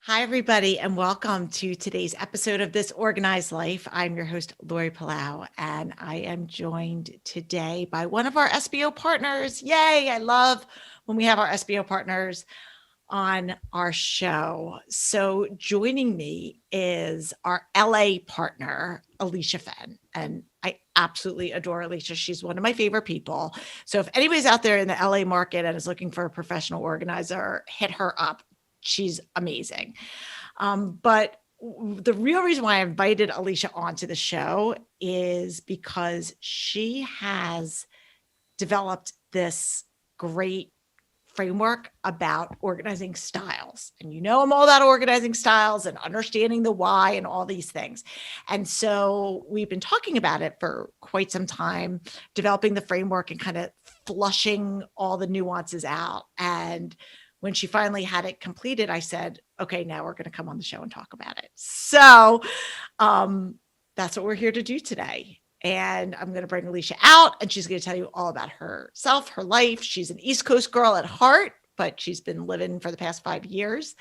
Hi, everybody, and welcome to today's episode of This Organized Life. I'm your host, Lori Palau, and I am joined today by one of our SBO partners. Yay! I love when we have our SBO partners on our show. So joining me is our LA partner, Alysha Fenn. And I absolutely adore Alysha. She's one of my favorite people. So if anybody's out there in the LA market and is looking for a professional organizer, hit her up. She's amazing. But the real reason why I invited Alysha onto the show is because she has developed this great framework about organizing styles. And I'm all about organizing styles and understanding the why and all these things. And so we've been talking about it for quite some time, developing the framework and kind of flushing all the nuances out. And when she finally had it completed, I said, okay, now we're going to come on the show and talk about it. So that's what we're here to do today. And I'm going to bring Alysha out, and she's going to tell you all about herself, her life. She's an East Coast girl at heart, but she's been living for the past 5 years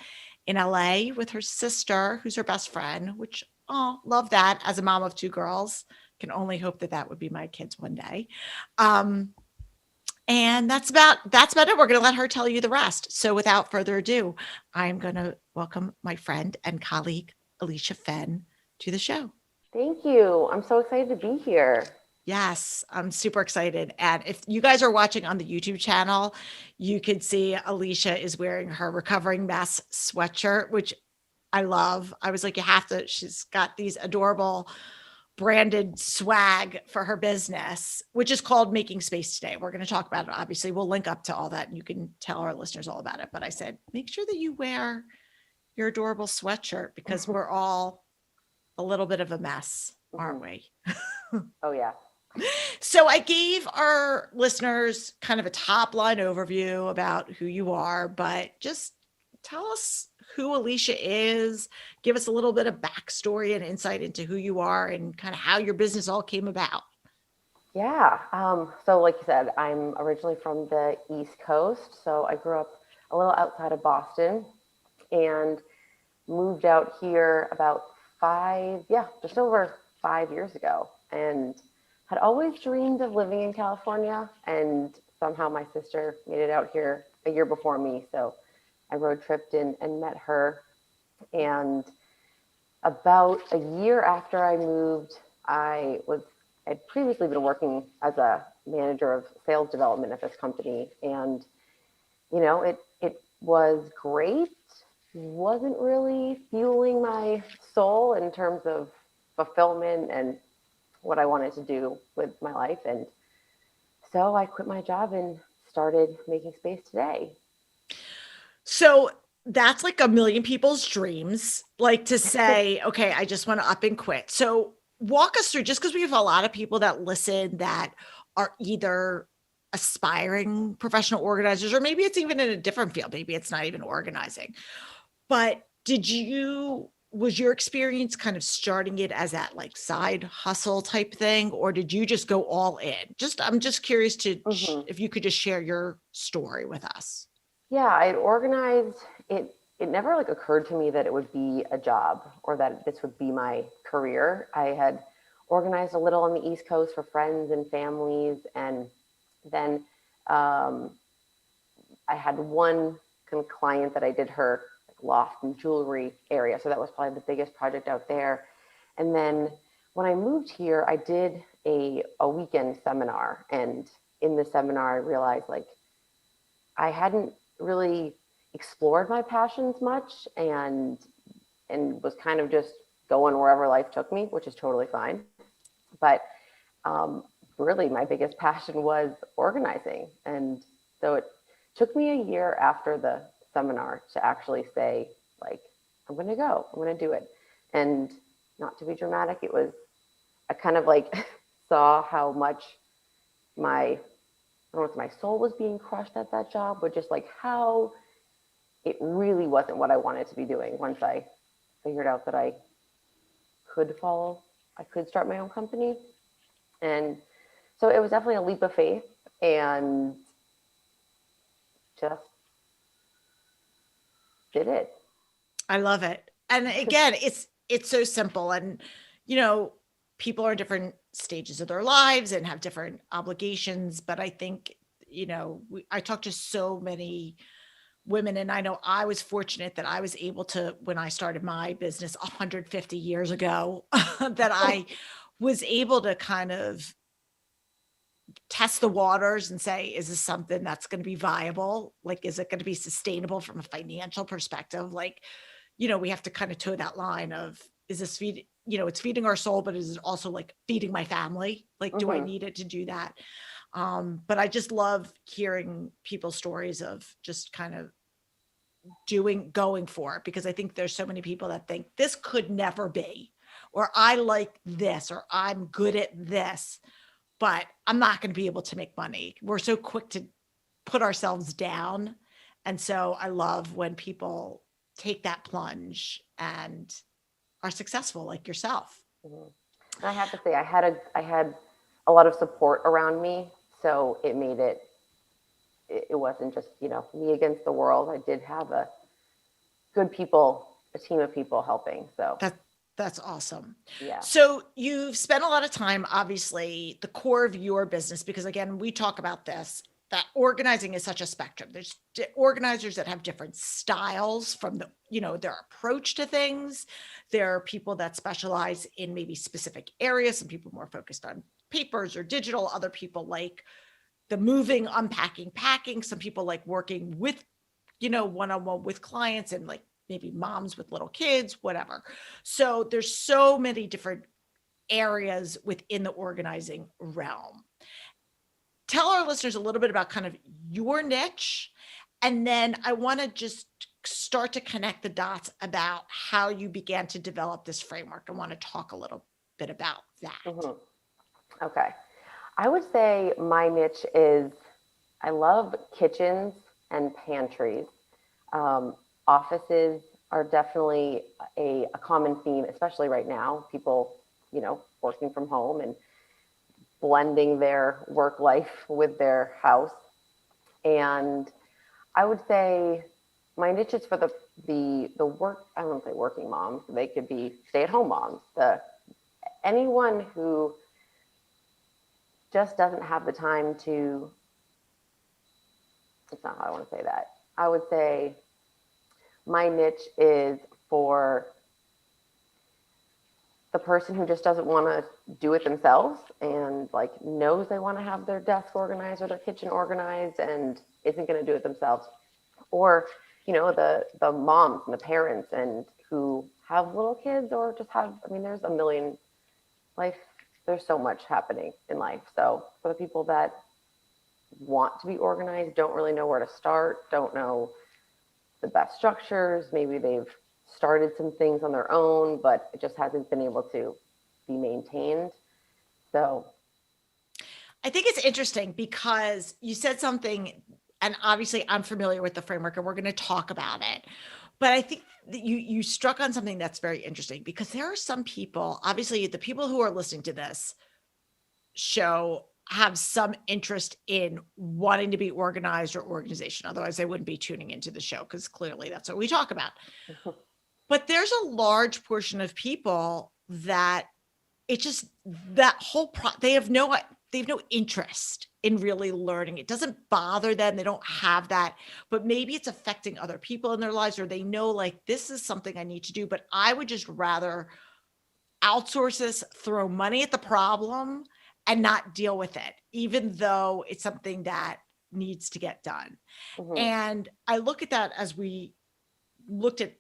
in LA with her sister, who's her best friend, which, love that. As a mom of 2 girls, can only hope that that would be my kids one day. And that's about it. We're going to let her tell you the rest. So without further ado, I'm going to welcome my friend and colleague, Alysha Fenn, to the show. Thank you. I'm so excited to be here. Yes, I'm super excited. And if you guys are watching on the YouTube channel, you could see Alysha is wearing her Recovering Mess sweatshirt, which I love. I was like, she's got these adorable branded swag for her business, which is called Making Space Today. We're going to talk about it. Obviously, we'll link up to all that and you can tell our listeners all about it. But I said, make sure that you wear your adorable sweatshirt because we're all a little bit of a mess, aren't we? Oh, yeah. So I gave our listeners kind of a top line overview about who you are, but just tell us who Alysha is. Give us a little bit of backstory and insight into who you are and kind of how your business all came about. Yeah. So, like you said, I'm originally from the East Coast. So, I grew up a little outside of Boston and moved out here about just over 5 years ago. And had always dreamed of living in California. And somehow my sister made it out here a year before me. So, I road tripped in and met her. And about a year after I moved, I'd previously been working as a manager of sales development at this company, and it was great. Wasn't really fueling my soul in terms of fulfillment and what I wanted to do with my life, and so I quit my job and started Making Space Today. So that's like a million people's dreams, like to say, okay, I just want to up and quit. So walk us through, just because we have a lot of people that listen that are either aspiring professional organizers, or maybe it's even in a different field. Maybe it's not even organizing. But was your experience kind of starting it as that like side hustle type thing, or did you just go all in? I'm just curious if you could just share your story with us. Yeah, I'd organized it. It never like occurred to me that it would be a job or that this would be my career. I had organized a little on the East Coast for friends and families, and then um, I had one kind of client that I did her like, loft and jewelry area. So that was probably the biggest project out there. And then when I moved here, I did a weekend seminar, and in the seminar, I realized like I hadn't really explored my passions much, and was kind of just going wherever life took me, which is totally fine. But um, really, my biggest passion was organizing, and so it took me a year after the seminar to actually say like, I'm going to go, I'm going to do it. And not to be dramatic, it was I kind of like saw how much my I don't know if my soul was being crushed at that job, but just like how it really wasn't what I wanted to be doing once I figured out that I could start my own company. And so it was definitely a leap of faith and just did it. I love it. And again, it's so simple. And, you know, people are in different stages of their lives and have different obligations. But I think, I talk to so many women, and I know I was fortunate that I was able to, when I started my business 150 years ago, that I was able to kind of test the waters and say, is this something that's going to be viable? Like, is it going to be sustainable from a financial perspective? Like, we have to kind of toe that line of, is this it's feeding our soul, but is it also like feeding my family? Like, do I need it to do that? But I just love hearing people's stories of just kind of going for it, because I think there's so many people that think this could never be, or I like this, or I'm good at this, but I'm not going to be able to make money. We're so quick to put ourselves down. And so I love when people take that plunge and are successful, like yourself. And I have to say, I had a lot of support around me, so it made it wasn't just me against the world. I did have a team of people helping. So that's awesome. Yeah. So you've spent a lot of time, obviously, the core of your business, because again, we talk about this, that organizing is such a spectrum. There's organizers that have different styles from their approach to things. There are people that specialize in maybe specific areas. Some people more focused on papers or digital. Other people like the moving, unpacking, packing. Some people like working with, one-on-one with clients, and like maybe moms with little kids, whatever. So there's so many different areas within the organizing realm. Tell our listeners a little bit about kind of your niche. And then I want to just start to connect the dots about how you began to develop this framework. I want to talk a little bit about that. Okay. I would say my niche is, I love kitchens and pantries. Offices are definitely a common theme, especially right now. People, working from home and blending their work life with their house. And I would say my niche is for the work, I don't want to say working moms. They could be stay-at-home moms. Anyone who just doesn't have the time to, it's not how I want to say that. I would say my niche is for the person who just doesn't want to do it themselves and like knows they want to have their desk organized or their kitchen organized and isn't going to do it themselves. Or, the moms and the parents and who have little kids or just have, there's a million there's so much happening in life. So for the people that want to be organized, don't really know where to start, don't know the best structures, maybe they've started some things on their own, but it just hasn't been able to be maintained. So I think it's interesting because you said something, and obviously I'm familiar with the framework and we're going to talk about it. But I think that you struck on something that's very interesting, because there are some people, obviously the people who are listening to this show have some interest in wanting to be organized or organization. Otherwise they wouldn't be tuning into the show, because clearly that's what we talk about. But there's a large portion of people that it's just that whole they have no interest in really learning. It doesn't bother them. They don't have that, but maybe it's affecting other people in their lives, or they know like this is something I need to do, but I would just rather outsource this, throw money at the problem and not deal with it, even though it's something that needs to get done. And I look at that as we looked at,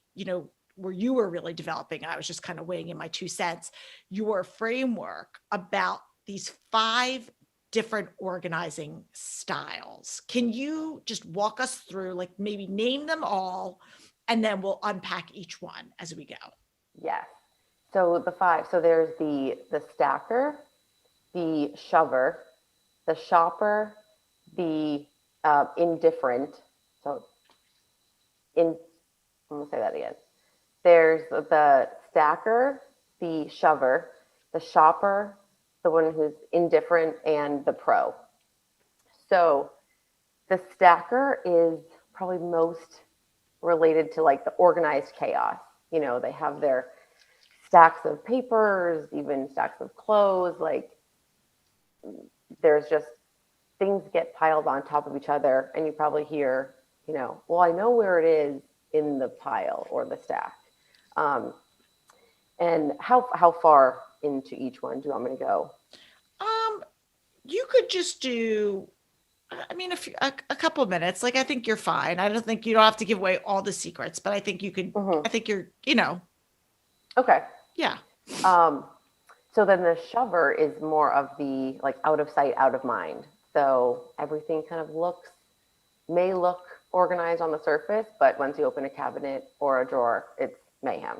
where you were really developing, I was just kind of weighing in my 2 cents, your framework about these 5 different organizing styles. Can you just walk us through, like maybe name them all, and then we'll unpack each one as we go? Yes. So the 5, so there's the stacker, the shover, the shopper, the indifferent. So I'm going to say that again. There's the stacker, the shover, the shopper, the one who's indifferent, and the pro. So the stacker is probably most related to like the organized chaos. They have their stacks of papers, even stacks of clothes. Like there's just things get piled on top of each other, and you probably hear, well, I know where it is in the pile or the stack. And how far into each one do you want me to go? You could just do, I mean, a couple of minutes. Like, I think you're fine. I don't think you don't have to give away all the secrets, but I think you could, I think you're, Okay. yeah. So then the shover is more of the like out of sight, out of mind. So everything kind of may look organized on the surface, but once you open a cabinet or a drawer, it's mayhem.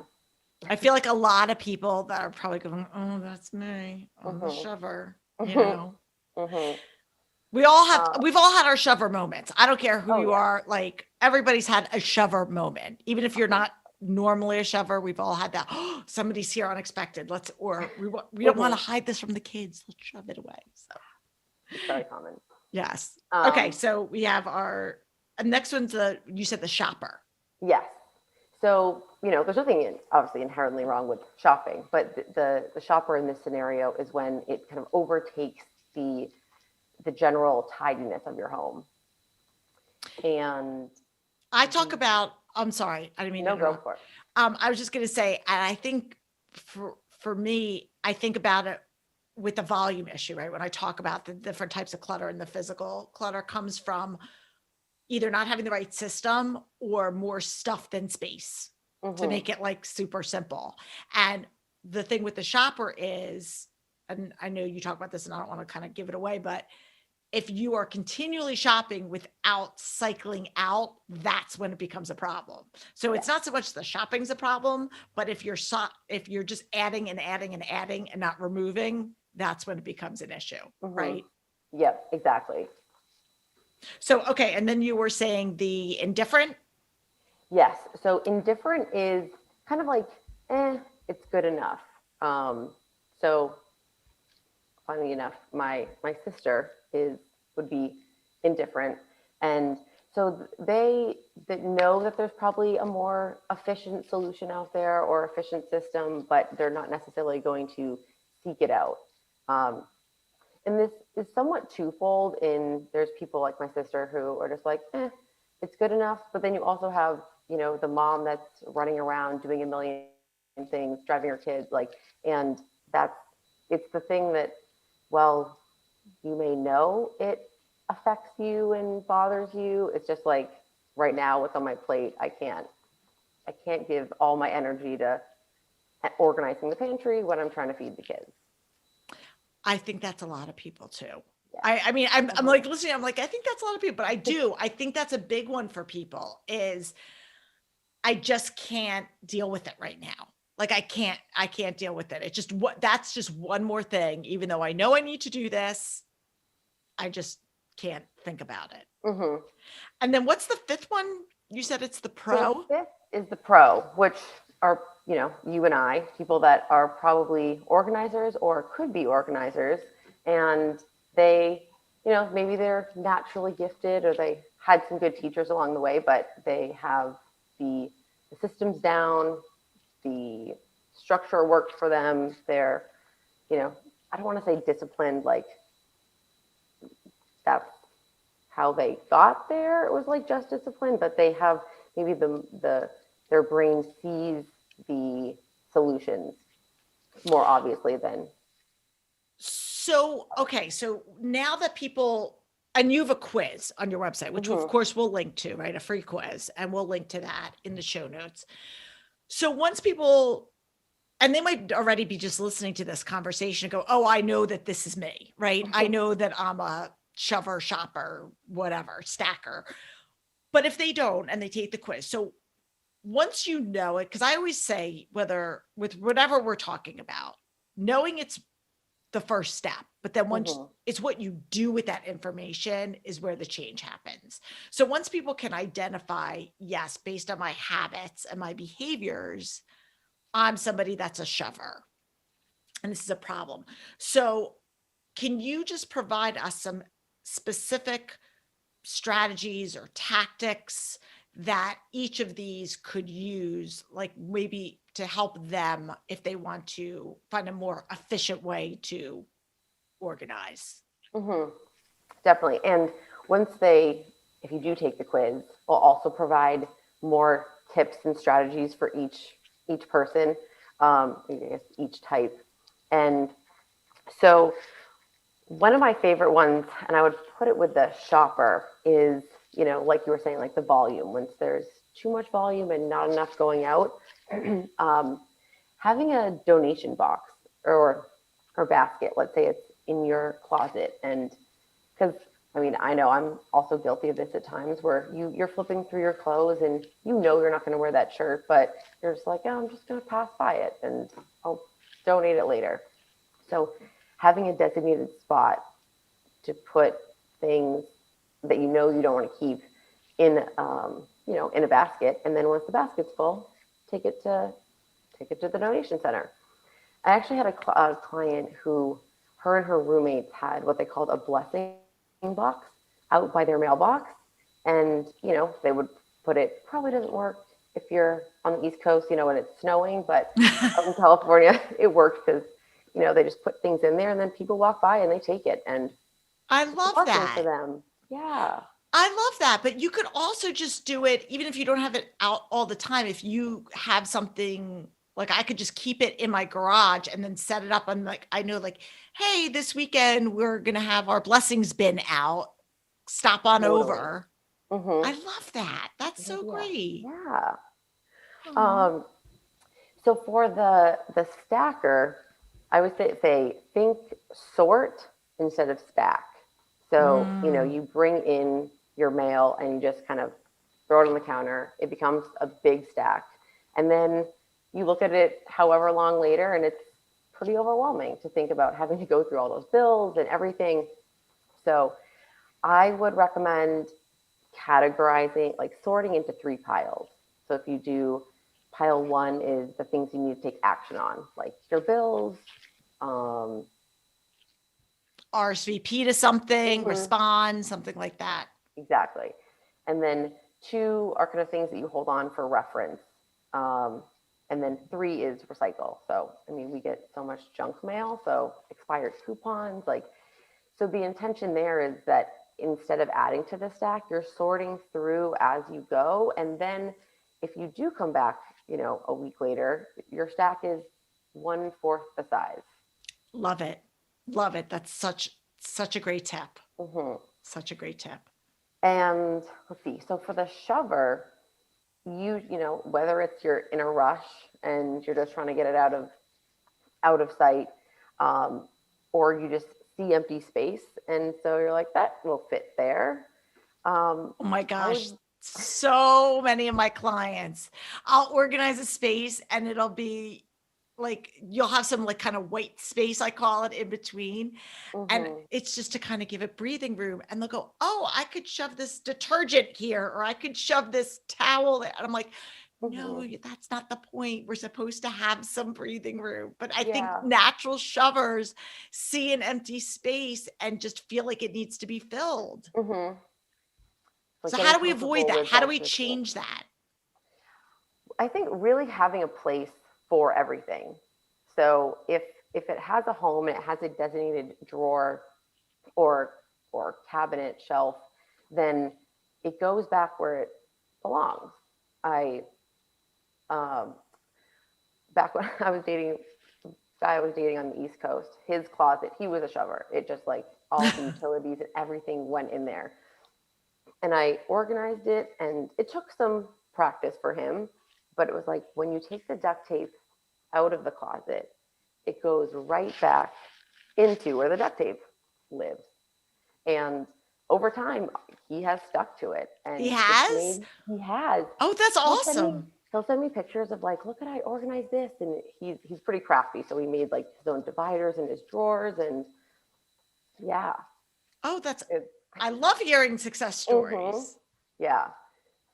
I feel like a lot of people that are probably going, oh, that's me on the shover, we've all had our shover moments. I don't care who you are. Like everybody's had a shover moment, even if you're not normally a shover. We've all had that. Oh, somebody's here unexpected. We don't want to hide this from the kids. Let's shove it away. So it's very common. Yes. Okay. So we have our next one's you said the shopper. Yes. So, there's nothing obviously inherently wrong with shopping, but the shopper in this scenario is when it kind of overtakes the general tidiness of your home. And I talk about, I'm sorry, I didn't mean to interrupt. Go for it. I was just going to say, and I think for me, I think about it with the volume issue, right? When I talk about the different types of clutter, and the physical clutter comes from either not having the right system or more stuff than space, to make it like super simple. And the thing with the shopper is, and I know you talk about this and I don't want to kind of give it away, but if you are continually shopping without cycling out, that's when it becomes a problem. So it's not so much the shopping's a problem, but if you're just adding and adding and adding and not removing, that's when it becomes an issue, right? Yep, exactly. So, okay. And then you were saying the indifferent? Yes. So indifferent is kind of like, it's good enough. So funny enough, my sister would be indifferent. And so they know that there's probably a more efficient solution out there or efficient system, but they're not necessarily going to seek it out. And this is somewhat twofold there's people like my sister who are just like, it's good enough. But then you also have, the mom that's running around doing a million things, driving her kids, and it's the thing that, well, you may know it affects you and bothers you. It's just like right now, what's on my plate, I can't give all my energy to organizing the pantry when I'm trying to feed the kids. I think that's a lot of people too. Yeah. I mean, I'm like listening, I'm like, I think that's a lot of people, but I think that's a big one for people is I just can't deal with it right now. Like I can't deal with it. It's just that's just one more thing, even though I know I need to do this, I just can't think about it. And then what's the fifth one? You said it's the pro? So the fifth is the pro, which are, you and I, people that are probably organizers or could be organizers. And they, maybe they're naturally gifted or they had some good teachers along the way, but they have the systems down, the structure worked for them. They're, I don't want to say disciplined, like that's how they got there. It was like just discipline, but they have maybe their brain sees the solutions more obviously than. So, okay. So now that people, and you have a quiz on your website, which of course we'll link to, right? A free quiz, and we'll link to that in the show notes. So once people, and they might already be just listening to this conversation and go, oh, I know that this is me, right? I know that I'm a shover, shopper, whatever, stacker. But if they don't, and they take the quiz, so once you know it, because I always say, whether with whatever we're talking about, knowing it's the first step, but then once it's what you do with that information is where the change happens. So once people can identify, yes, based on my habits and my behaviors, I'm somebody that's a shover, and this is a problem. So can you just provide us some specific strategies or tactics that each of these could use, like maybe to help them if they want to find a more efficient way to organize? Hmm. Definitely. And if you do take the quiz, we'll also provide more tips and strategies for each person, I guess each type. And so one of my favorite ones, and I would put it with the shopper, is, like you were saying, like the volume. Once there's too much volume and not enough going out, um, having a donation box or basket. Let's say it's in your closet, and because I know I'm also guilty of this at times where you're flipping through your clothes and you're not going to wear that shirt, but you're just like, oh, I'm just going to pass by it and I'll donate it later. So having a designated spot to put things that you don't want to keep in, in a basket, and then once the basket's full, take it to the donation center. I actually had a client who, her and her roommates had what they called a blessing box out by their mailbox, and they would put it. Probably doesn't work if you're on the East Coast, when it's snowing, but out in California, it worked because they just put things in there, and then people walk by and they take it, and I it's a love blessing for that. them. Yeah. I love that, but you could also just do it even if you don't have it out all the time. If you have something, like I could just keep it in my garage and then set it up on, like, I know, like, hey, this weekend we're gonna have our blessings bin out. Stop on Totally. over. Mm-hmm. I love that. That's Good so idea. great. Yeah. Aw. Um, so for the stacker, I would say think sort instead of stack. So, Mm. you bring in your mail and you just kind of throw it on the counter. It becomes a big stack. And then you look at it however long later, and it's pretty overwhelming to think about having to go through all those bills and everything. So I would recommend categorizing, like sorting into 3 piles. So if you do, pile 1 is the things you need to take action on, like your bills. Um, RSVP to something, mhm, respond, something like that. exactly. And then 2 are kind of things that you hold on for reference. Um, and then 3 is recycle. So, we get so much junk mail, so expired coupons, like, so the intention there is that instead of adding to the stack, you're sorting through as you go. And then if you do come back, a week later, your stack is 1/4 the size. Love it. Love it. That's such a great tip. Hmm. Such a great tip. And let's see. So for the shover, whether it's you're in a rush and you're just trying to get it out of sight, um, or you just see empty space, and so you're like, that will fit there. Oh my I gosh, would. so many of my clients, I'll organize a space and it'll be like, you'll have some like kind of white space, I call it, in between. And Mhm. it's just to kind of give it breathing room. And they'll go, oh, I could shove this detergent here, or I could shove this towel there. And I'm like, no, Mhm. that's not the point. We're supposed to have some breathing room. But I think Yeah. natural shovers see an empty space and just feel like it needs to be filled. Mhm. Like So how getting do we avoid comfortable that? with How do that we system. change that? I think really having a place for everything. So if it has a home and it has a designated drawer or cabinet shelf, then it goes back where it belongs. I um, Back when I was dating guy I was dating on the East Coast, his closet, he was a shover. It just like all the utilities and everything went in there. And I organized it, and it took some practice for him, but it was like when you take the duct tape out of the closet, it goes right back into where the duct tape lives. And over time, he has stuck to it, He and it's has? made he has. Oh, that's He'll send me awesome. he'll send me pictures of like, look at I organized this, and he's pretty crafty, so he made like his own dividers in his drawers, and yeah, Oh, that's it, I love hearing success mm-hmm, stories. yeah.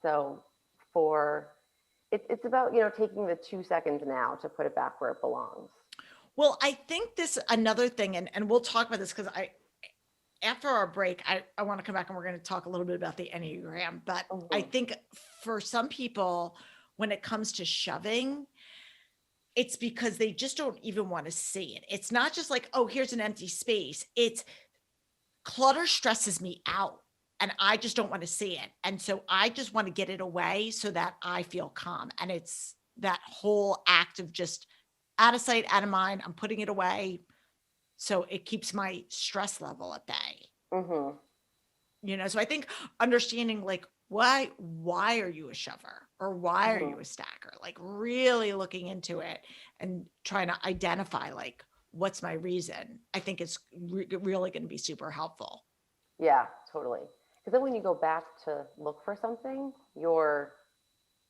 So for it's about taking the 2 seconds now to put it back where it belongs. Well, I think this another thing, and we'll talk about this because after our break, I want to come back and we're going to talk a little bit about the Enneagram. But I Mhm. think for some people, when it comes to shoving, it's because they just don't even want to see it. It's not just like, oh, here's an empty space. It's clutter stresses me out and I just don't want to see it. And so I just want to get it away so that I feel calm. And it's that whole act of just out of sight, out of mind. I'm putting it away. So it keeps my stress level at bay. Mhm. So I think understanding like why are you a shover or why are you Mhm. a stacker? Like really looking into it and trying to identify like what's my reason. I think it's really going to be super helpful. Yeah, totally. Because then when you go back to look for something,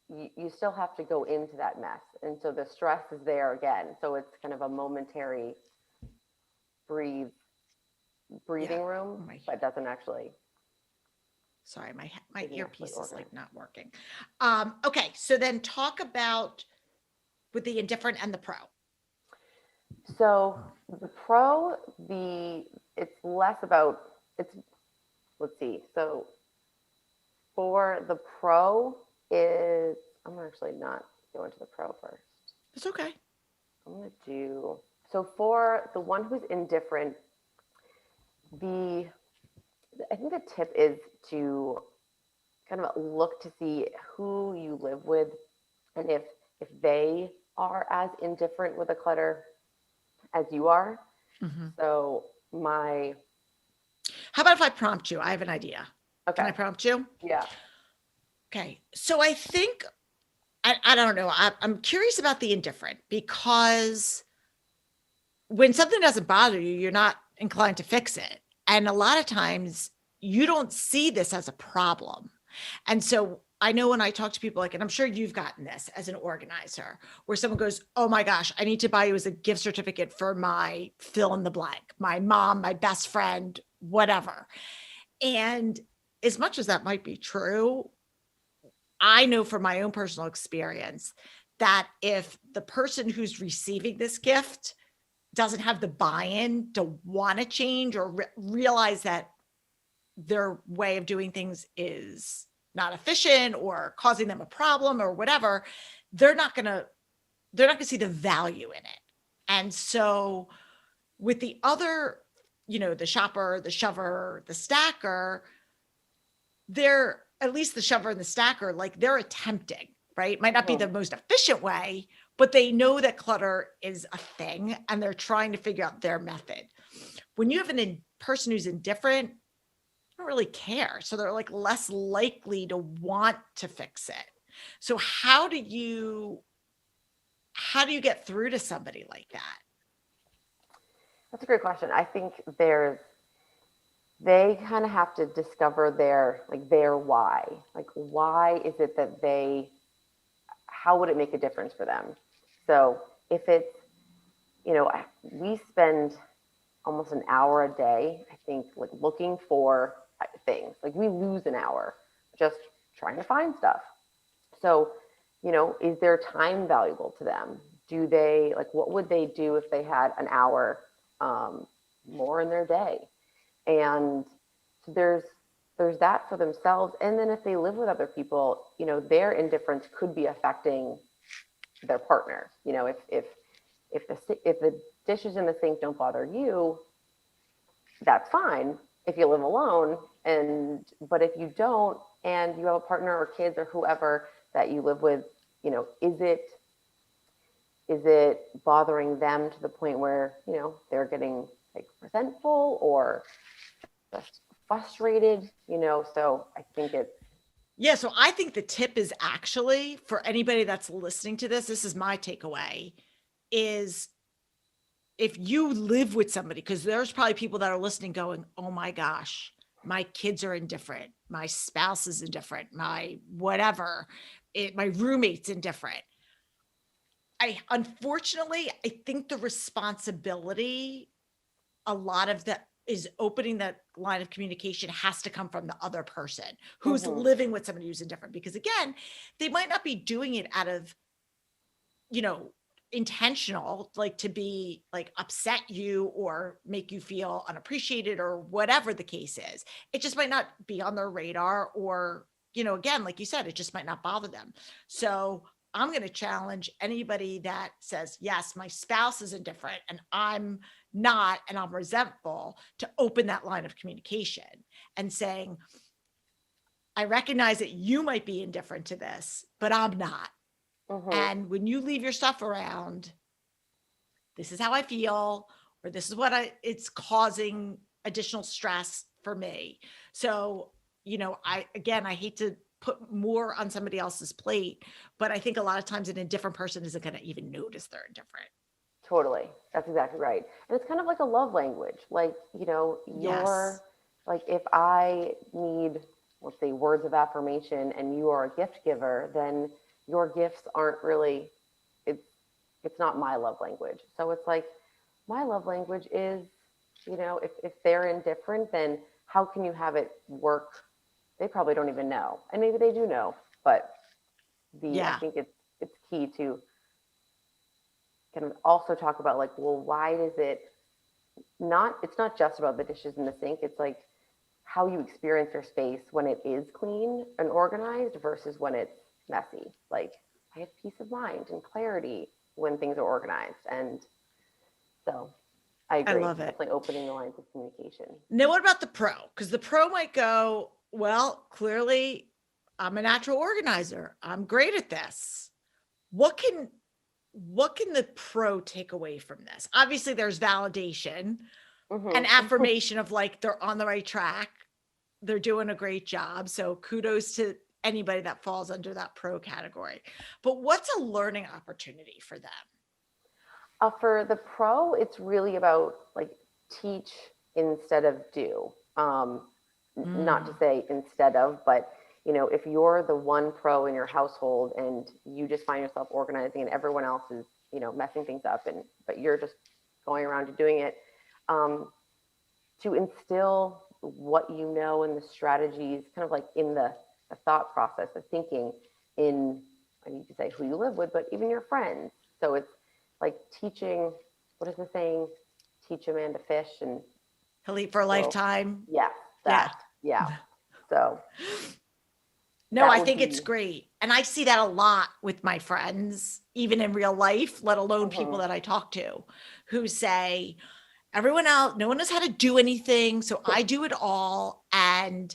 you still have to go into that mess, and so the stress is there again. So it's kind of a momentary breathe Yeah. breathing room, My but doesn't actually Sorry, my isn't actually earpiece is like organized. not working. Okay, so then talk about with the indifferent and the pro. So the pro, it's less about it's. Let's see. So for the pro is I'm actually not going to the pro first. It's okay. I'm gonna do so for the one who's indifferent. The I think the tip is to kind of look to see who you live with and if they are as indifferent with the clutter as you are. Mhm. So my How about if I prompt you? I have an idea. Can okay, I prompt you? yeah, Okay. So I think I don't know. I'm curious about the indifferent because when something doesn't bother you, you're not inclined to fix it. And a lot of times you don't see this as a problem. And so I know when I talk to people like, and I'm sure you've gotten this as an organizer, where someone goes, oh my gosh, I need to buy you as a gift certificate for my fill in the blank, my mom, my best friend, whatever. And as much as that might be true, I know from my own personal experience that if the person who's receiving this gift doesn't have the buy-in to want to change or realize that their way of doing things is not efficient or causing them a problem or whatever, they're not going to see the value in it. And so with the other, the shopper, the shover, the stacker, they're at least the shover and the stacker, like they're attempting, right? Might not be the mhm, most efficient way, but they know that clutter is a thing and they're trying to figure out their method. When you have person who's indifferent, don't really care. So they're like less likely to want to fix it. So how do you get through to somebody like that? that's a great question. I think they kind of have to discover their why. Like why is it that they how would it make a difference for them? So if it's we spend almost an hour a day, I think, like looking for things. Like we lose an hour just trying to find stuff. So, is their time valuable to them? Do they like what would they do if they had an hour um, more in their day? And so there's that for themselves. And then if they live with other people, their indifference could be affecting their partner. If the dishes in the sink don't bother you, that's fine if you live alone. But if you don't and you have a partner or kids or whoever that you live with, is it bothering them to the point where they're getting like resentful or just frustrated? So I think it's Yeah, so I think the tip is actually for anybody that's listening to this is my takeaway is if you live with somebody, because there's probably people that are listening going, oh my gosh, my kids are indifferent, my spouse is indifferent, my whatever, my roommate's indifferent. Unfortunately, I think the responsibility, a lot of that is opening that line of communication has to come from the other person who's mm-hmm, living with somebody who's indifferent. Because again, they might not be doing it out of, you know, intentional, like to be like upset you or make you feel unappreciated or whatever the case is. It just might not be on their radar, or, again, like you said, it just might not bother them. So I'm going to challenge anybody that says, yes, my spouse is indifferent and I'm not, and I'm resentful, to open that line of communication and saying, I recognize that you might be indifferent to this, but I'm not. And when you leave your stuff around, this is how I feel, or this is what it's causing additional stress for me. So, I hate to put more on somebody else's plate, but I think a lot of times an indifferent person isn't going to even notice they're indifferent. Totally. That's exactly right. And it's kind of like a love language. Like, Yes. like if I need, let's say, words of affirmation and you are a gift giver, then your gifts aren't really, it's not my love language. So it's like, my love language is, if they're indifferent, then how can you have it work? They probably don't even know. And maybe they do know, but I think it's key to kind of also talk about, like, well, why does it's not just about the dishes in the sink. It's like how you experience your space when it is clean and organized versus when it's messy. Like, I have peace of mind and clarity when things are organized. And so I agree. I love it. Definitely opening the lines of communication. Now, what about the pro? Because the pro might go, well, clearly I'm a natural organizer. I'm great at this. What can the pro take away from this? Obviously, there's validation and affirmation of like they're on the right track. They're doing a great job. So kudos to anybody that falls under that pro category. But what's a learning opportunity for them? For the pro, it's really about like teach instead of do. Not to say instead of, but if you're the one pro in your household and you just find yourself organizing and everyone else is, messing things up, but you're just going around and doing it, to instill what you know and the strategies, kind of like in the thought process of thinking in, I need to say who you live with, but even your friends. So it's like teaching, what is the saying? Teach a man to fish and he'll eat for a lifetime. Yeah, that. Yeah. So. No, I think it's great. And I see that a lot with my friends, even in real life, let alone people that I talk to who say, everyone else, no one knows how to do anything. So I do it all. And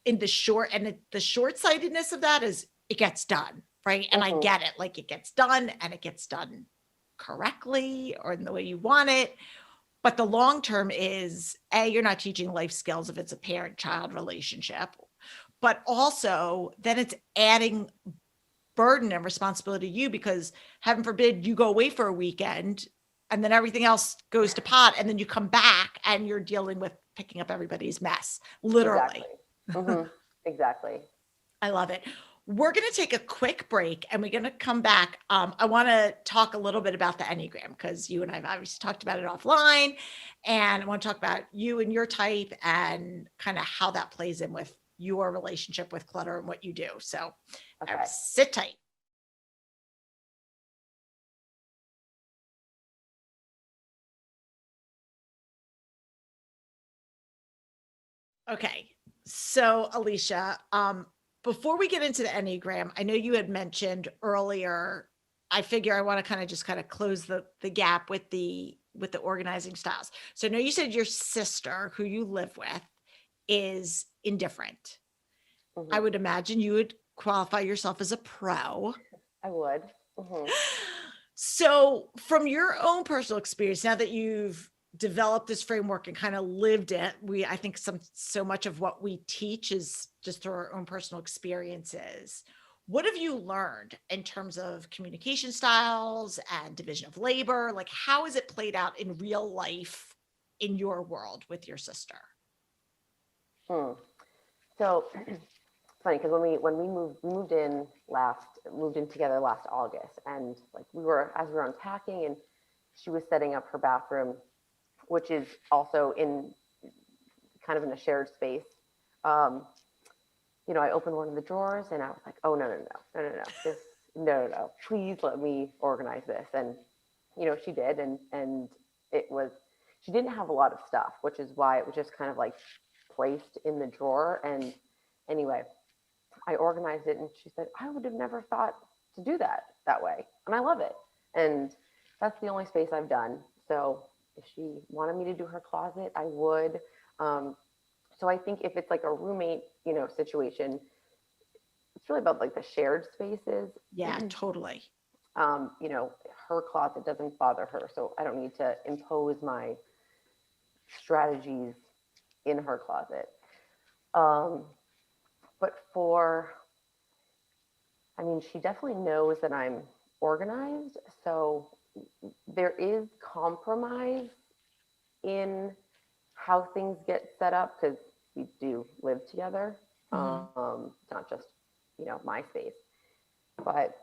the short-sightedness of that is it gets done. Right. And I get it. Like, it gets done and it gets done correctly or in the way you want it. But the long term is, you're not teaching life skills if it's a parent-child relationship, but also then it's adding burden and responsibility to you, because heaven forbid you go away for a weekend and then everything else goes to pot, and then you come back and you're dealing with picking up everybody's mess, literally. Exactly. Exactly. I love it. We're going to take a quick break and we're going to come back. I want to talk a little bit about the Enneagram, because you and I have obviously talked about it offline, and I want to talk about you and your type and kind of how that plays in with your relationship with clutter and what you do. So sit tight. Okay. So Alysha, before we get into the Enneagram, I know you had mentioned earlier, I figure I want to kind of close the gap with the organizing styles. So I know you said your sister, who you live with, is indifferent. I would imagine you would qualify yourself as a pro. I would. So from your own personal experience, now that you've developed this framework and kind of lived it, I think so much of what we teach is just through our own personal experiences. What have you learned in terms of communication styles and division of labor? Like, how is it played out in real life in your world with your sister? So it's funny, because when we moved in together last August, and like we were unpacking, and she was setting up her bathroom, which is also in kind of in a shared space. I opened one of the drawers and I was like, oh, no. This no, please let me organize this. And, she did. And it was, she didn't have a lot of stuff, which is why it was just kind of like placed in the drawer. And anyway, I organized it and she said, I would have never thought to do that way. And I love it. And that's the only space I've done. So if she wanted me to do her closet, I would. So I think if it's like a roommate, situation, it's really about like the shared spaces. Yeah, totally. Her closet doesn't bother her. So I don't need to impose my strategies in her closet. But she definitely knows that I'm organized. So there is compromise in how things get set up because we do live together. It's not just, my space. But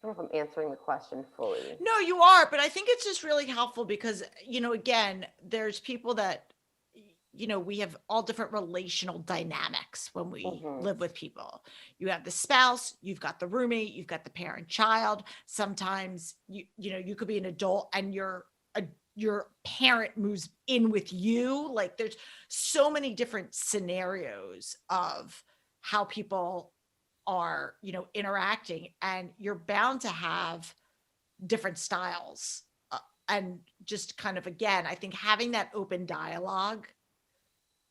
I don't know if I'm answering the question fully. No, you are, but I think it's just really helpful because, again, there's people that, we have all different relational dynamics when we live with people. You have the spouse, you've got the roommate, you've got the parent child. Sometimes you could be an adult and your parent moves in with you. Like there's so many different scenarios of how people are, interacting, and you're bound to have different styles. And just kind of, again, I think having that open dialogue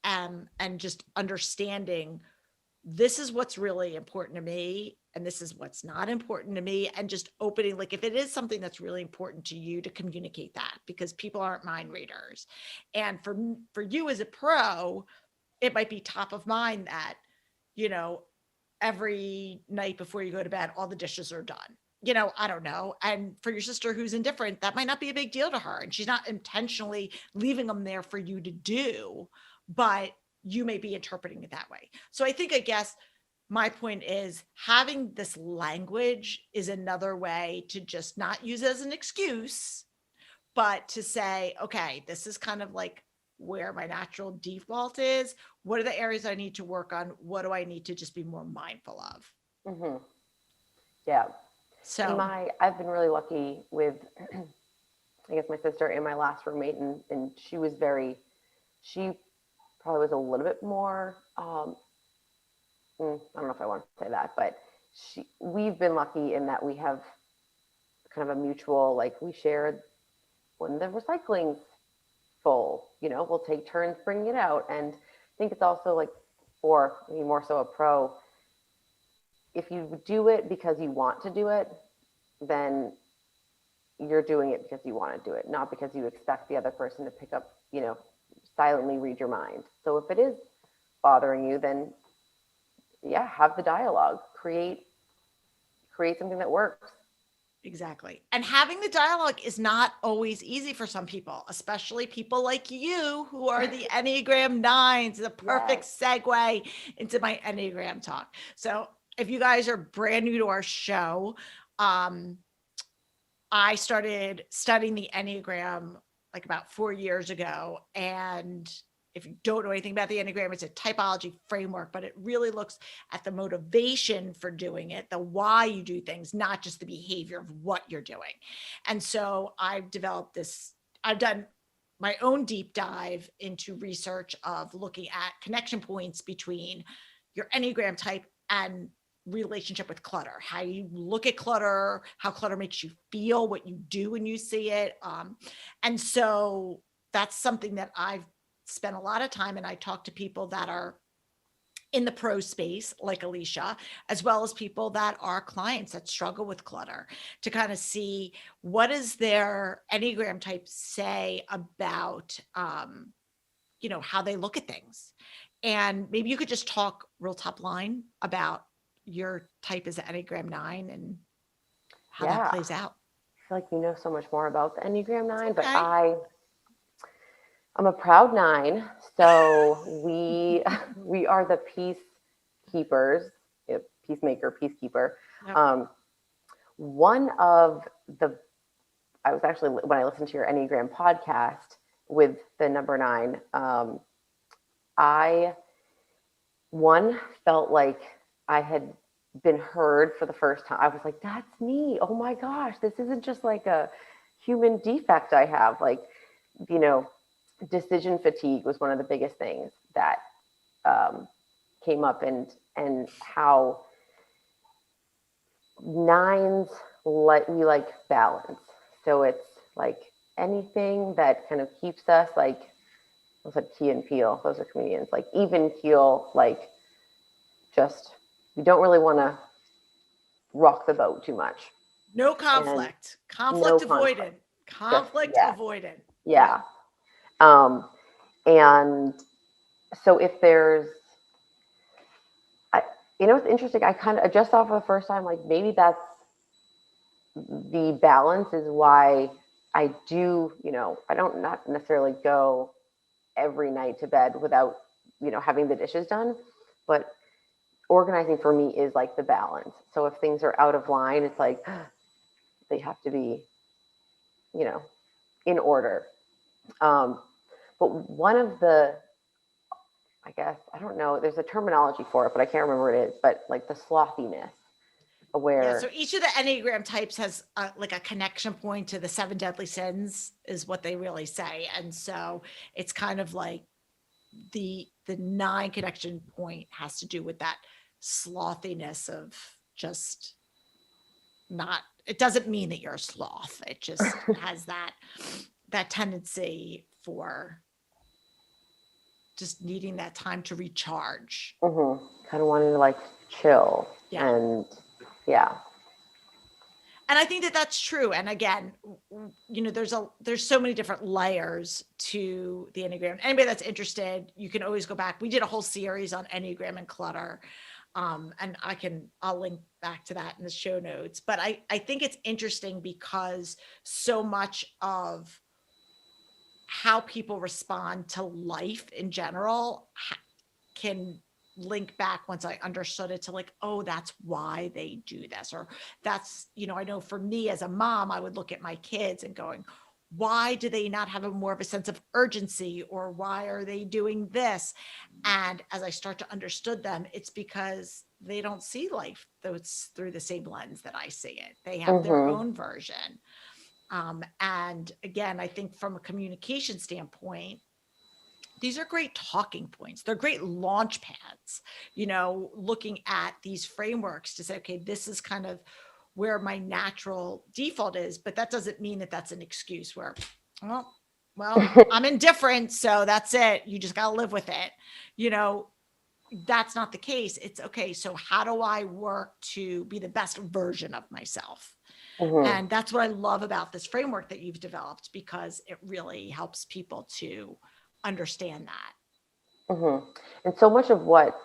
and just understanding this is what's really important to me and this is what's not important to me, and just opening, like if it is something that's really important to you, to communicate that, because people aren't mind readers. And for you as a pro, it might be top of mind that, every night before you go to bed, all the dishes are done. I don't know. And for your sister who's indifferent, that might not be a big deal to her. And she's not intentionally leaving them there for you to do, but you may be interpreting it that way. So I guess my point is having this language is another way to just not use it as an excuse, but to say, okay, this is kind of like where my natural default is. What are the areas I need to work on? What do I need to just be more mindful of? Mm-hmm. Yeah. So I've been really lucky with, I guess, my sister and my last roommate, and she probably was a little bit more, I don't know if I want to say that, but we've been lucky in that we have kind of a mutual, like we shared when the recycling's full, we'll take turns bringing it out. And I think it's also like for me more so a pro, if you do it because you want to do it, then you're doing it because you want to do it, not because you expect the other person to pick up, silently read your mind. So if it is bothering you, then yeah, have the dialogue, create something that works. Exactly. And having the dialogue is not always easy for some people, especially people like you who are the Enneagram 9s, the perfect segue into my Enneagram talk. So if you guys are brand new to our show, I started studying the Enneagram like about 4 years ago. And if you don't know anything about the Enneagram, it's a typology framework, but it really looks at the motivation for doing it, the why you do things, not just the behavior of what you're doing. And so I've developed this, I've done my own deep dive into research of looking at connection points between your Enneagram type and relationship with clutter, how you look at clutter, how clutter makes you feel, what you do when you see it. And so that's something that I've spent a lot of time, and I talk to people that are in the pro space like Alysha, as well as people that are clients that struggle with clutter, to kind of see what does their Enneagram type say about, how they look at things. And maybe you could just talk real top line about your type is Enneagram 9 and how that plays out. I feel like you know so much more about the Enneagram 9, but I'm a proud 9. So we are the peacekeepers, peacemaker, peacekeeper. Yep. One of the, I was actually, when I listened to your Enneagram podcast with the number 9, I felt like I had been heard for the first time, I was like, that's me. Oh my gosh, this isn't just like a human defect I have. Like, you know, decision fatigue was one of the biggest things that came up, and how nines, like, we like balance. So it's like anything that kind of keeps us like, what's like Key and Peele, those are comedians, like even keel, like just, we don't really want to rock the boat too much. No And conflict, no conflict avoidant, conflict. Just, conflict yeah, avoidant. yeah. Um, and so if there's, I, it's interesting. I kind of just thought for the first time, like maybe that's the balance is why I do, I don't not necessarily go every night to bed without, having the dishes done, but organizing for me is like the balance. So if things are out of line, it's like they have to be, you know, in order. Um, but one of the, I guess, I don't know, there's a terminology for it, but I can't remember what it is, but like the slothiness, Yeah, where, so each of the Enneagram types has like a connection point to the seven deadly sins is what they really say. And so it's kind of like the nine connection point has to do with that slothiness of just not, it doesn't mean that you're a sloth. It just has that tendency for just needing that time to recharge. kind of wanting to like chill. Yeah. And yeah. And I think that that's true. And again, there's so many different layers to the Enneagram. Anybody that's interested, you can always go back. We did a whole series on Enneagram and clutter. And I'll link back to that in the show notes. But I think it's interesting because so much of how people respond to life in general can link back once I understood it to like, oh, that's why they do this. Or that's, I know for me as a mom, I would look at my kids and going, why do they not have a more of a sense of urgency? Or why are they doing this? And as I start to understood them, it's because they don't see life through the same lens that I see it. They have their own version. And again, I think from a communication standpoint, these are great talking points. They're great launch pads, looking at these frameworks to say, okay, this is kind of where my natural default is, but that doesn't mean that that's an excuse where, well, I'm indifferent, so that's it. You just got to live with it. That's not the case. It's okay. So how do I work to be the best version of myself? And that's what I love about this framework that you've developed, because it really helps people to understand that. And so much of what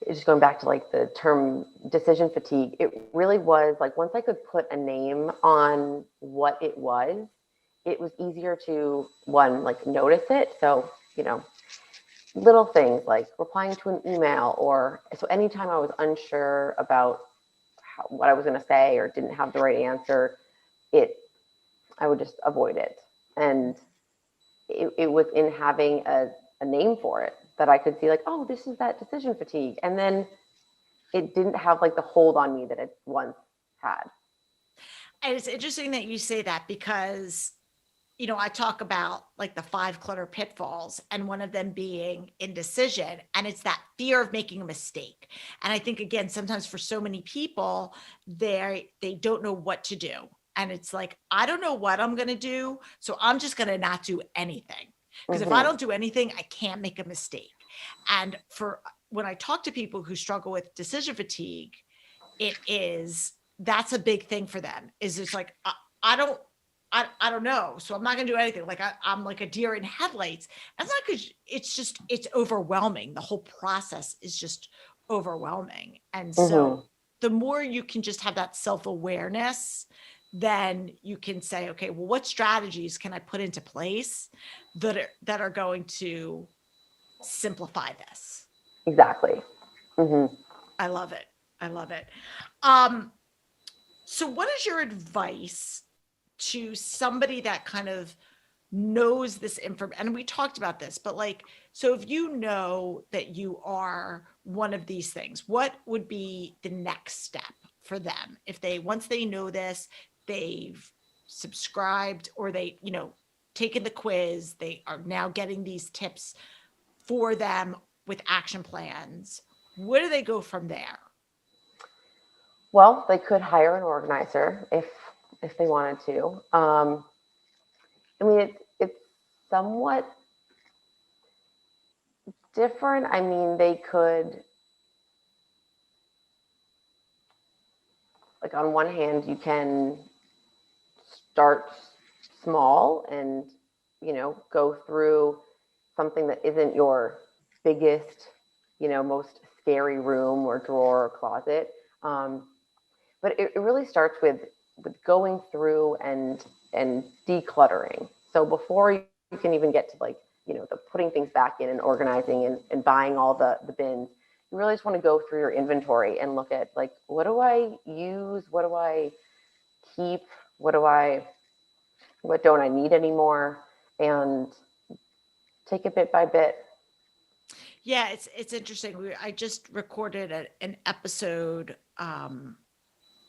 is just going back to like the term decision fatigue, it really was like once I could put a name on what it was easier to, one, like notice it. So, little things like replying to an email, or so anytime I was unsure about what I was going to say or didn't have the right answer, I would just avoid it. And it was in having a name for it that I could see like, oh, this is that decision fatigue. And then it didn't have like the hold on me that it once had. And it's interesting that you say that because, I talk about like the 5 clutter pitfalls, and one of them being indecision. And it's that fear of making a mistake. And I think, again, sometimes for so many people, they don't know what to do. And it's like, I don't know what I'm going to do, so I'm just going to not do anything. Because if I don't do anything, I can't make a mistake. And when I talk to people who struggle with decision fatigue, that's a big thing for them. Is it's like, I don't know. So I'm not going to do anything. Like I'm like a deer in headlights. That's not because it's overwhelming. The whole process is just overwhelming. And so the more you can just have that self-awareness, then you can say, okay, well, what strategies can I put into place that are going to simplify this? Exactly. I love it. I love it. So what is your advice to somebody that kind of knows this information, and we talked about this, but like, so if you know that you are one of these things, what would be the next step for them? If they, once they know this, they've subscribed, or they, taken the quiz, they are now getting these tips for them with action plans. Where do they go from there? Well, they could hire an organizer if they wanted to. I mean, it's somewhat different. I mean, they could, like, on one hand, you can start small and, go through something that isn't your biggest, most scary room or drawer or closet. But it really starts with going through and decluttering. So before you can even get to, like, the putting things back in and organizing and buying all the bins, you really just want to go through your inventory and look at, like, what do I use? What do I keep? What don't I need anymore? And take it bit by bit. Yeah, it's interesting. I just recorded an episode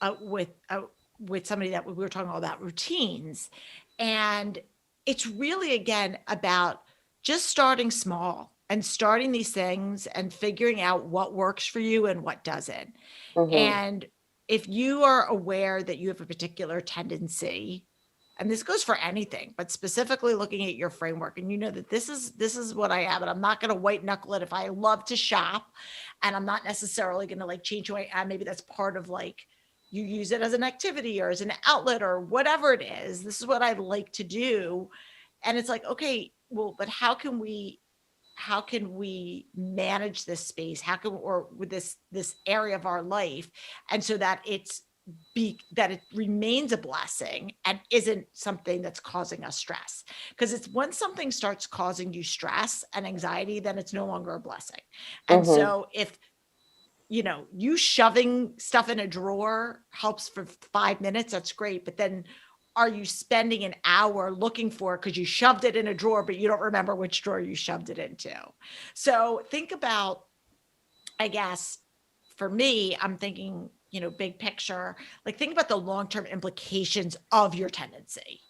with somebody that we were talking all about routines, and it's really, again, about just starting small and starting these things and figuring out what works for you and what doesn't. Mm-hmm. And if you are aware that you have a particular tendency, and this goes for anything, but specifically looking at your framework, and you know that this is what I am, and I'm not going to white knuckle it. If I love to shop, and I'm not necessarily going to like change who I am, maybe that's part of, like, you use it as an activity or as an outlet or whatever it is. This is what I like to do. And it's like, okay, well, but how can we manage this space? How can, or with this area of our life, and so that that it remains a blessing and isn't something that's causing us stress? Because it's when something starts causing you stress and anxiety, then it's no longer a blessing. And Mm-hmm. so if you shoving stuff in a drawer helps for 5 minutes, that's great. But then are you spending an hour looking for it because you shoved it in a drawer, but you don't remember which drawer you shoved it into? So think about, I guess, for me, I'm thinking, big picture, like think about the long-term implications of your tendency.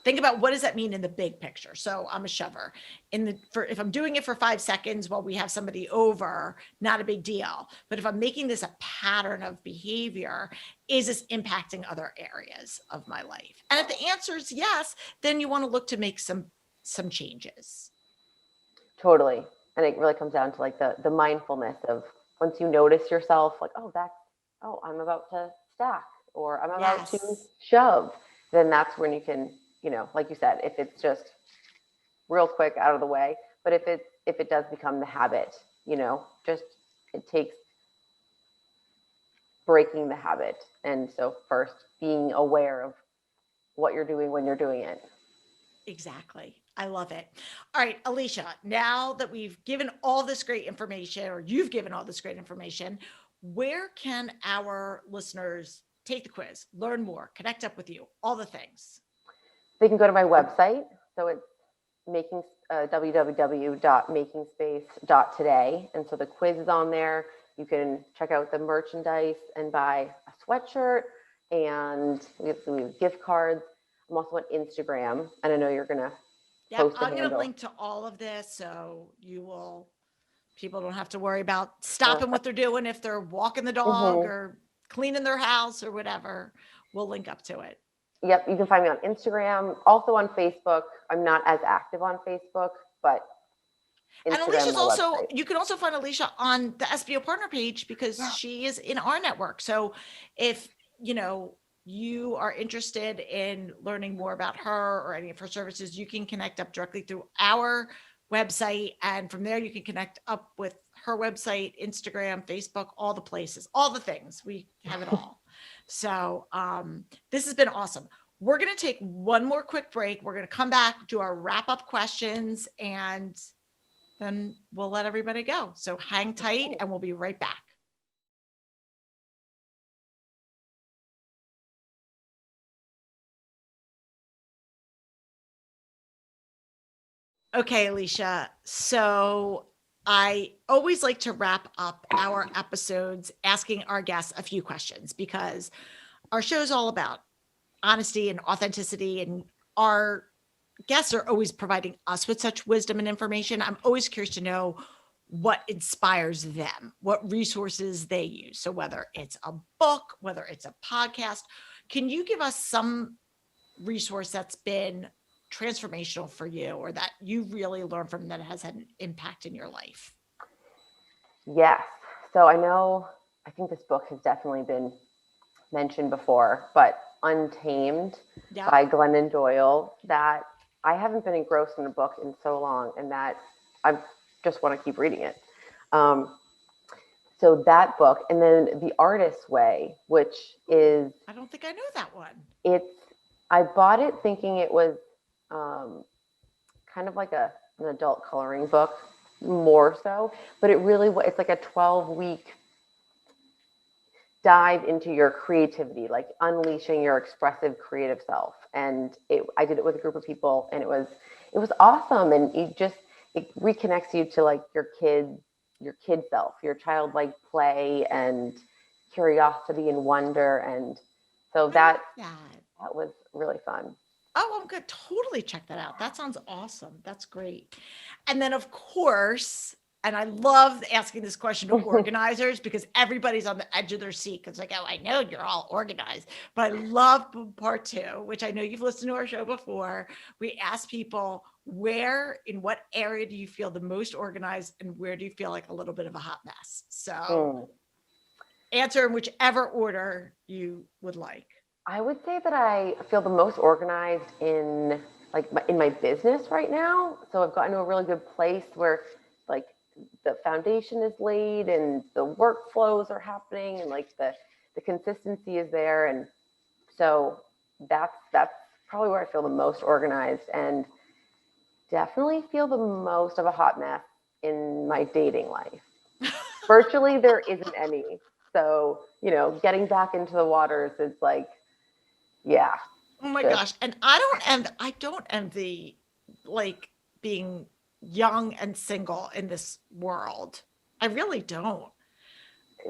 Think about, what does that mean in the big picture? So I'm a shover. If I'm doing it for 5 seconds while we have somebody over, not a big deal. But if I'm making this a pattern of behavior, is this impacting other areas of my life? And if the answer is yes, then you want to look to make some changes. Totally. And it really comes down to, like, the mindfulness of, once you notice yourself, like, oh, I'm about to stack, or I'm about to Yes. shove, then that's when you can, like you said, if it's just real quick out of the way. But if it does become the habit, just, it takes breaking the habit. And so first being aware of what you're doing when you're doing it. Exactly. I love it. All right, Alysha, now that we've given all this great information, or you've given all this great information, where can our listeners take the quiz, learn more, connect up with you, all the things? They can go to my website. So it's making www.makingspace.today. And so the quiz is on there. You can check out the merchandise and buy a sweatshirt. And we have gift cards. I'm also on Instagram. And I know you're going to Yep, post a I'm going to handle. link to all of this, so people don't have to worry about stopping what Perfect. they're doing if they're walking the dog Mm-hmm. or cleaning their house or whatever. We'll link up to it. Yep. You can find me on Instagram, also on Facebook. I'm not as active on Facebook, but And Instagram, Alysha's my also, website. you can also find Alysha on the SBO partner page because she is in our network. So if, you are interested in learning more about her or any of her services, you can connect up directly through our website. And from there, you can connect up with her website, Instagram, Facebook, all the places, all the things. We have it all. So this has been awesome. We're going to take one more quick break. We're going to come back, do our wrap up questions, and then we'll let everybody go. So hang tight and we'll be right back. Okay, Alysha. So I always like to wrap up our episodes asking our guests a few questions because our show is all about honesty and authenticity, and our guests are always providing us with such wisdom and information. I'm always curious to know what inspires them, what resources they use. So whether it's a book, whether it's a podcast, can you give us some resource that's been transformational for you or that you really learned from that has had an impact in your life? Yes. So I think this book has definitely been mentioned before, but Untamed Yep. by Glennon Doyle, that I haven't been engrossed in a book in so long, and that I just want to keep reading it. Um, so that book, and then The Artist's Way, which is I don't think I know that one. it's I bought it thinking it was um, kind of like an adult coloring book, more so, but it's like a 12-week dive into your creativity, like unleashing your expressive creative self. And I did it with a group of people, and it was awesome. And it reconnects you to like your kid self, your childlike play and curiosity and wonder. And so I love that that. that was really fun. Oh, I'm good. Totally check that out. That sounds awesome. That's great. And then, of course, and I love asking this question to organizers because everybody's on the edge of their seat. Because, like, oh, I know you're all organized. But I love part two, which I know you've listened to our show before. We ask people, in what area do you feel the most organized and where do you feel like a little bit of a hot mess? So Mm. answer in whichever order you would like. I would say that I feel the most organized in my business right now. So I've gotten to a really good place where like the foundation is laid and the workflows are happening, and like the consistency is there. And so that's probably where I feel the most organized, and definitely feel the most of a hot mess in my dating life. Virtually there isn't any. So, getting back into the waters is like, yeah, Oh my just gosh. And I don't envy like being young and single in this world. I really don't.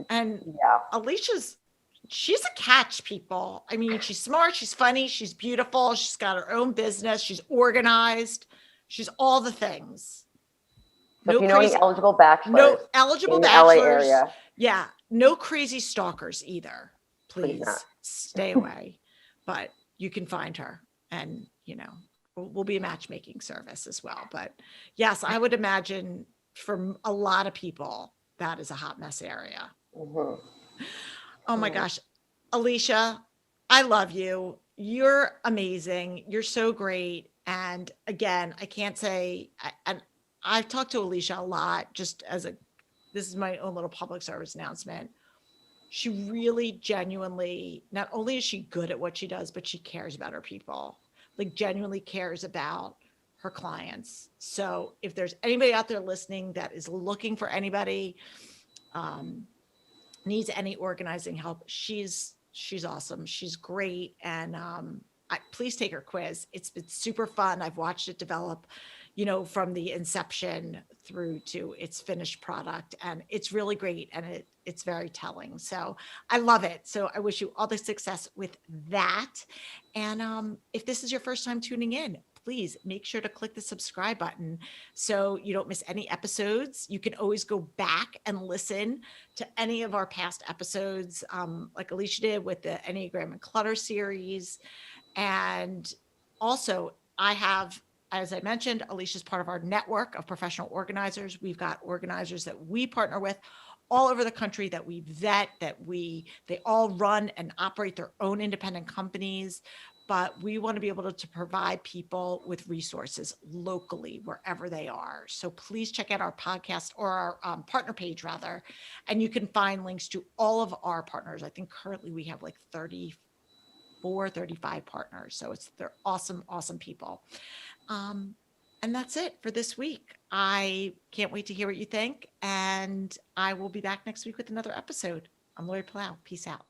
And yeah. Alicia's she's a catch, people. I mean, she's smart, she's funny, she's beautiful, she's got her own business, she's organized, she's all the things. So if No you know any crazy, eligible no bachelors eligible in the LA bachelors. area, Yeah, no crazy stalkers either. please not. Please stay away. But you can find her, and we'll be a matchmaking service as well. But yes, I would imagine for a lot of people that is a hot mess area. Hmm. Oh my gosh, Alysha, I love you. You're amazing. You're so great. And again, I can't say, and I've talked to Alysha a lot just this is my own little public service announcement. She really genuinely, not only is she good at what she does, but she cares about her people, like genuinely cares about her clients. So if there's anybody out there listening that is looking for anybody, um, needs any organizing help, she's awesome. She's great. And please take her quiz. It's been super fun. I've watched it develop, from the inception through to its finished product, and it's really great, and it's very telling. So I love it. So I wish you all the success with that. And if this is your first time tuning in, please make sure to click the subscribe button so you don't miss any episodes. You can always go back and listen to any of our past episodes, like Alysha did with the Enneagram and Clutter series. And also, I have, as I mentioned, Alysha's part of our network of professional organizers. We've got organizers that we partner with all over the country that we vet, they all run and operate their own independent companies. But we want to be able to provide people with resources locally wherever they are. So please check out our podcast or our partner page rather, and you can find links to all of our partners. I think currently we have like 34, 35 partners. So they're awesome, awesome people. Um, and that's it for this week. I can't wait to hear what you think. And I will be back next week with another episode. I'm Lori Palau. Peace out.